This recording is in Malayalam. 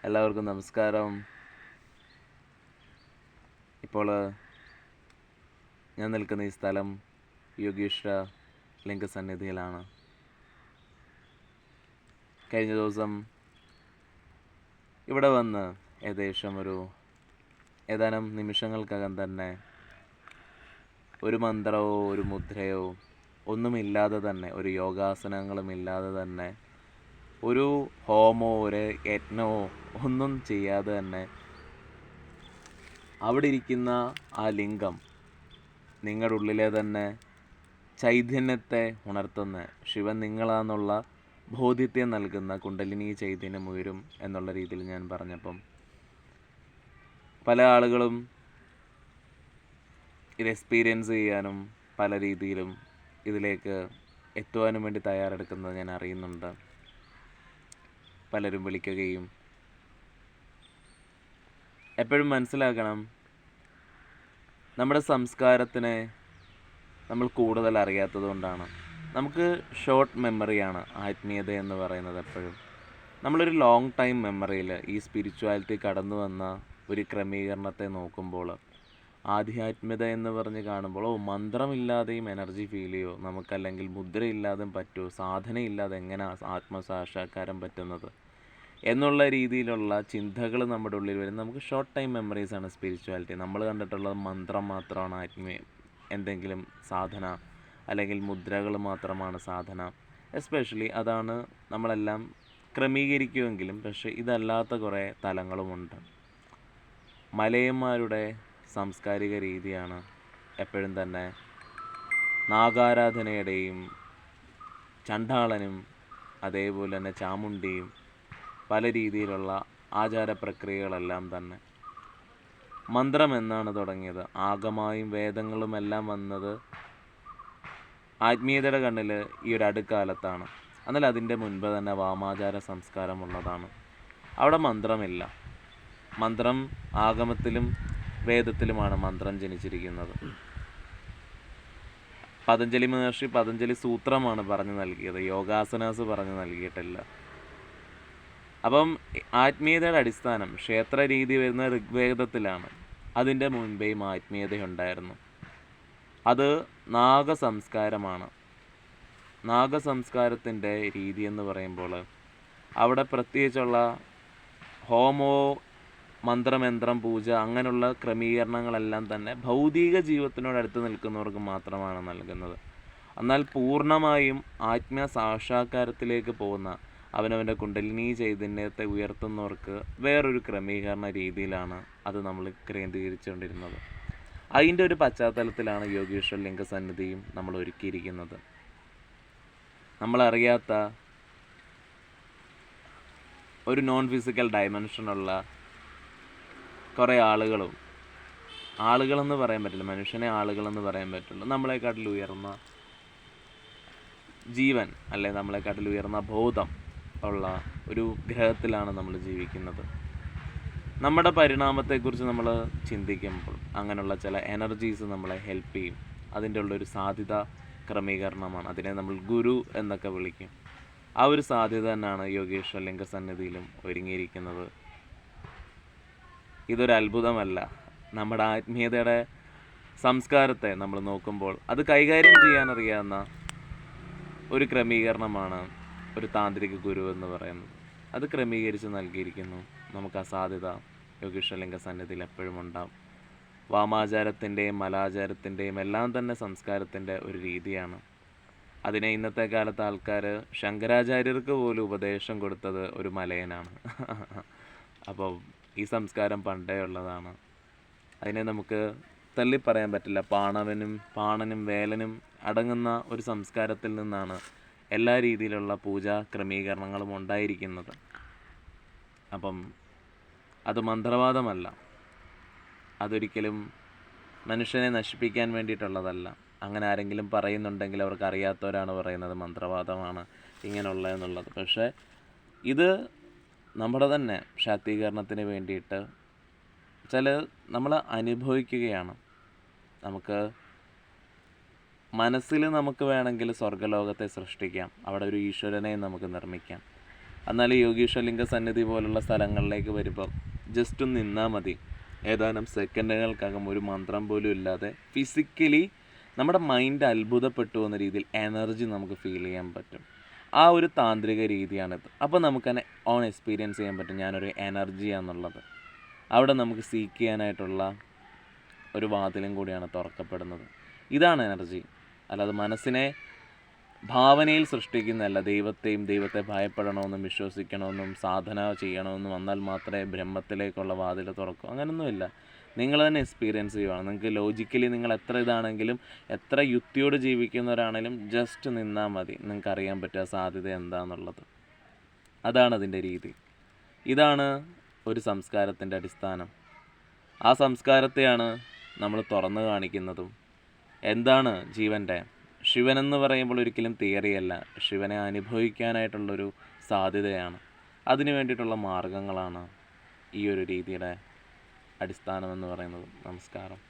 എല്ലാവർക്കും നമസ്കാരം. ഇപ്പോൾ ഞാൻ നിൽക്കുന്ന ഈ സ്ഥലം യോഗീശ്വര ലിംഗസന്നിധിയിലാണ്. കഴിഞ്ഞ ദിവസം ഇവിടെ വന്ന് ഏകദേശം ഏതാനും നിമിഷങ്ങൾക്കകം തന്നെ ഒരു മന്ത്രമോ ഒരു മുദ്രയോ ഒന്നുമില്ലാതെ തന്നെ, ഒരു യോഗാസനങ്ങളും ഇല്ലാതെ തന്നെ, ഒരു ഹോമോ ഒരു യജ്ഞമോ ഒന്നും ചെയ്യാതെ തന്നെ അവിടെ ഇരിക്കുന്ന ആ ലിംഗം നിങ്ങളുടെ ഉള്ളിലെ തന്നെ ചൈതന്യത്തെ ഉണർത്തുന്ന, ശിവൻ നിങ്ങളാന്നുള്ള ബോധ്യത്തെ നൽകുന്ന കുണ്ടലിനി ചൈതന്യം ഉയരും എന്നുള്ള രീതിയിൽ ഞാൻ പറഞ്ഞപ്പം പല ആളുകളും ഇത് എക്സ്പീരിയൻസ് ചെയ്യാനും പല രീതിയിലും ഇതിലേക്ക് എത്തുവാനും വേണ്ടി തയ്യാറെടുക്കുന്നത് ഞാൻ അറിയുന്നുണ്ട്. പലരും വിളിക്കുകയും, എപ്പോഴും മനസ്സിലാക്കണം, നമ്മുടെ സംസ്കാരത്തിനെ നമ്മൾ കൂടുതൽ അറിയാത്തത് കൊണ്ടാണ്. നമുക്ക് ഷോർട്ട് മെമ്മറിയാണ് ആത്മീയത എന്ന് പറയുന്നത്. എപ്പോഴും നമ്മളൊരു ലോങ് ടൈം മെമ്മറിയിൽ ഈ സ്പിരിച്വാലിറ്റി കടന്നു വന്ന ഒരു ക്രമീകരണത്തെ നോക്കുമ്പോൾ, ആധ്യാത്മികത എന്ന് പറഞ്ഞ് കാണുമ്പോൾ മന്ത്രമില്ലാതെയും എനർജി ഫീൽ ചെയ്യുമോ, നമുക്കല്ലെങ്കിൽ മുദ്രയില്ലാതെയും പറ്റുമോ, സാധനയില്ലാതെ എങ്ങനെ ആത്മസാക്ഷാത്കാരം പറ്റുന്നത് എന്നുള്ള രീതിയിലുള്ള ചിന്തകൾ നമ്മുടെ ഉള്ളിൽ വരും. നമുക്ക് ഷോർട്ട് ടൈം മെമ്മറീസാണ് സ്പിരിച്വാലിറ്റി. നമ്മൾ കണ്ടിട്ടുള്ളത് മന്ത്രം മാത്രമാണ് എന്തെങ്കിലും സാധന, അല്ലെങ്കിൽ മുദ്രകൾ മാത്രമാണ് സാധന. എസ്പെഷ്യലി അതാണ് നമ്മളെല്ലാം ക്രമീകരിക്കുമെങ്കിലും, പക്ഷേ ഇതല്ലാത്ത കുറേ തലങ്ങളുമുണ്ട്. മലയന്മാരുടെ സാംസ്കാരിക രീതിയാണ് എപ്പോഴും തന്നെ നാഗാരാധനയുടെയും ചണ്ടാളനും അതേപോലെ തന്നെ ചാമുണ്ടിയും പല രീതിയിലുള്ള ആചാരപ്രക്രിയകളെല്ലാം തന്നെ. മന്ത്രം എന്നാണ് തുടങ്ങിയത്. ആഗമായും വേദങ്ങളുമെല്ലാം വന്നത് ആത്മീയതയുടെ കണ്ണിൽ ഈ ഒരു അടുക്കാലത്താണ്. എന്നാൽ അതിൻ്റെ മുൻപ് തന്നെ വാമാചാര സംസ്കാരമുള്ളതാണ്. അവിടെ മന്ത്രമില്ല. മന്ത്രം ആഗമത്തിലും വേദത്തിലുമാണ് മന്ത്രം ജനിച്ചിരിക്കുന്നത്. പതഞ്ജലി മഹർഷി പതഞ്ജലി സൂത്രമാണ് പറഞ്ഞു നൽകിയത്, യോഗാസനാസ് പറഞ്ഞു നൽകിയിട്ടില്ല. അപ്പം ആത്മീയതയുടെ അടിസ്ഥാനം ക്ഷേത്ര രീതി വരുന്ന ഋഗ്വേദത്തിലാണ്. അതിൻ്റെ മുൻപേയും ആത്മീയതയുണ്ടായിരുന്നു. അത് നാഗസംസ്കാരമാണ്. നാഗസംസ്കാരത്തിൻ്റെ രീതി എന്ന് പറയുമ്പോൾ അവിടെ പ്രത്യേകിച്ചുള്ള ഹോമോ, മന്ത്രമന്ത്രം, പൂജ അങ്ങനെയുള്ള ക്രമീകരണങ്ങളെല്ലാം തന്നെ ഭൗതിക ജീവിതത്തിനോടടുത്ത് നിൽക്കുന്നവർക്ക് മാത്രമാണ് നൽകുന്നത്. എന്നാൽ പൂർണ്ണമായും ആത്മസാക്ഷാത്കാരത്തിലേക്ക് പോകുന്ന, അവനവൻ്റെ കുണ്ടലിനി ചൈതന്യത്തെ ഉയർത്തുന്നവർക്ക് വേറൊരു ക്രമീകരണ രീതിയിലാണ് അത് നമ്മൾ കേന്ദ്രീകരിച്ചുകൊണ്ടിരുന്നത്. അതിൻ്റെ ഒരു പശ്ചാത്തലത്തിലാണ് യോഗീശ്വര ലിംഗസന്നിധിയും നമ്മൾ ഒരുക്കിയിരിക്കുന്നത്. നമ്മളറിയാത്ത ഒരു നോൺ ഫിസിക്കൽ ഡയമെൻഷനുള്ള കുറേ ആളുകളെന്ന് പറയാൻ പറ്റില്ല, മനുഷ്യനെ ആളുകളെന്ന് പറയാൻ പറ്റുള്ളൂ, നമ്മളെക്കാട്ടിൽ ഉയർന്ന ജീവൻ അല്ലെ നമ്മളെക്കാട്ടിൽ ഉയർന്ന ബോധം ഉള്ള ഒരു ഗ്രഹത്തിലാണ് നമ്മൾ ജീവിക്കുന്നത്. നമ്മുടെ പരിണാമത്തെക്കുറിച്ച് നമ്മൾ ചിന്തിക്കുമ്പോൾ അങ്ങനെയുള്ള ചില എനർജീസ് നമ്മളെ ഹെൽപ്പ് ചെയ്യും. അതിൻ്റെ ഉള്ളൊരു സാധ്യത ക്രമീകരണമാണ്. അതിനെ നമ്മൾ ഗുരു എന്നൊക്കെ വിളിക്കും. ആ ഒരു സാധ്യത തന്നെയാണ് യോഗീശ്വര ലിംഗസന്നിധിയിലും ഒരുങ്ങിയിരിക്കുന്നത്. ഇതൊരു അത്ഭുതമല്ല. നമ്മുടെ ആത്മീയതയുടെ സംസ്കാരത്തെ നമ്മൾ നോക്കുമ്പോൾ അത് കൈകാര്യം ചെയ്യാനറിയാവുന്ന ഒരു ക്രമീകരണമാണ് ഒരു താന്ത്രിക ഗുരു എന്ന് പറയുന്നത്. അത് ക്രമീകരിച്ച് നൽകിയിരിക്കുന്നു. നമുക്ക് ആ സാധ്യത യോഗീശ്വര ലിംഗസന്നിധിയിൽ എപ്പോഴും ഉണ്ടാവും. വാമാചാരത്തിൻ്റെയും മലാചാരത്തിൻ്റെയും എല്ലാം തന്നെ സംസ്കാരത്തിൻ്റെ ഒരു രീതിയാണ്. അതിനെ ഇന്നത്തെ കാലത്ത് ആൾക്കാർ ശങ്കരാചാര്യർക്ക് പോലും ഉപദേശം കൊടുത്തത് ഒരു മലയനാണ്. അപ്പോൾ ഈ സംസ്കാരം പണ്ടേ ഉള്ളതാണ്. അതിനെ നമുക്ക് തള്ളിപ്പറയാൻ പറ്റില്ല. പാണനും വേലനും അടങ്ങുന്ന ഒരു സംസ്കാരത്തിൽ നിന്നാണ് എല്ലാ രീതിയിലുള്ള പൂജാ ക്രമീകരണങ്ങളും ഉണ്ടായിരിക്കുന്നത്. അപ്പം അത് മന്ത്രവാദമല്ല. അതൊരിക്കലും മനുഷ്യനെ നശിപ്പിക്കാൻ വേണ്ടിയിട്ടുള്ളതല്ല. അങ്ങനെ ആരെങ്കിലും പറയുന്നുണ്ടെങ്കിൽ അവർക്ക് അറിയാത്തവരാണ് പറയുന്നത് മന്ത്രവാദമാണ് ഇങ്ങനെയുള്ള എന്നുള്ളത്. പക്ഷേ ഇത് നമ്മുടെ തന്നെ ശാക്തീകരണത്തിന് വേണ്ടിയിട്ട് നമ്മൾ അനുഭവിക്കുകയാണ്. നമുക്ക് മനസ്സിൽ നമുക്ക് വേണമെങ്കിൽ സ്വർഗ്ഗലോകത്തെ സൃഷ്ടിക്കാം, അവിടെ ഒരു ഈശ്വരനെ നമുക്ക് നിർമ്മിക്കാം. എന്നാൽ യോഗീശ്വരലിംഗ സന്നിധി പോലുള്ള സ്ഥലങ്ങളിലേക്ക് വരുമ്പം ജസ്റ്റ് ഒന്ന് നിന്നാൽ മതി. ഏതാനും സെക്കൻഡുകൾക്കകം ഒരു മന്ത്രം പോലും ഇല്ലാതെ ഫിസിക്കലി നമ്മുടെ മൈൻഡ് അത്ഭുതപ്പെട്ടു എന്ന രീതിയിൽ എനർജി നമുക്ക് ഫീൽ ചെയ്യാൻ പറ്റും. ആ ഒരു താന്ത്രിക രീതിയാണിത്. അപ്പോൾ നമുക്ക് തന്നെ ഓൺ എക്സ്പീരിയൻസ് ചെയ്യാൻ പറ്റും ഞാനൊരു എനർജിയാണെന്നുള്ളത്. അവിടെ നമുക്ക് സീക്ക് ചെയ്യാനായിട്ടുള്ള ഒരു വാതിലും കൂടിയാണ് തുറക്കപ്പെടുന്നത്. ഇതാണ് എനർജി. അല്ലാതെ മനസ്സിനെ ഭാവനയിൽ സൃഷ്ടിക്കുന്നതല്ല. ദൈവത്തെ ഭയപ്പെടണമെന്നും വിശ്വസിക്കണമെന്നും സാധന ചെയ്യണമെന്നും വന്നാൽ മാത്രമേ ബ്രഹ്മത്തിലേക്കുള്ള വാതിൽ തുറക്കൂ. അങ്ങനെയൊന്നുമില്ല. നിങ്ങൾ തന്നെ എക്സ്പീരിയൻസ് ചെയ്യുവാണ്. നിങ്ങൾക്ക് ലോജിക്കലി നിങ്ങൾ എത്ര ഇതാണെങ്കിലും എത്ര യുക്തിയോട് ജീവിക്കുന്നവരാണെങ്കിലും ജസ്റ്റ് നിന്നാൽ മതി. നിങ്ങൾക്ക് അറിയാൻ പറ്റുക സാധ്യത എന്താണെന്നുള്ളത്. അതാണ് അതിൻ്റെ രീതി. ഇതാണ് ഒരു സംസ്കാരത്തിൻ്റെ അടിസ്ഥാനം. ആ സംസ്കാരത്തെയാണ് നമ്മൾ തുറന്നു കാണിക്കുന്നതും. എന്താണ് ജീവൻ്റെ ശിവനെന്ന് പറയുമ്പോൾ ഒരിക്കലും തിയറിയല്ല. ശിവനെ അനുഭവിക്കാനായിട്ടുള്ളൊരു സാധ്യതയാണ്. അതിനു വേണ്ടിയിട്ടുള്ള മാർഗങ്ങളാണ് ഈ ഒരു രീതിയുടെ അടിസ്ഥാനമെന്ന് പറയുന്നത്. നമസ്കാരം.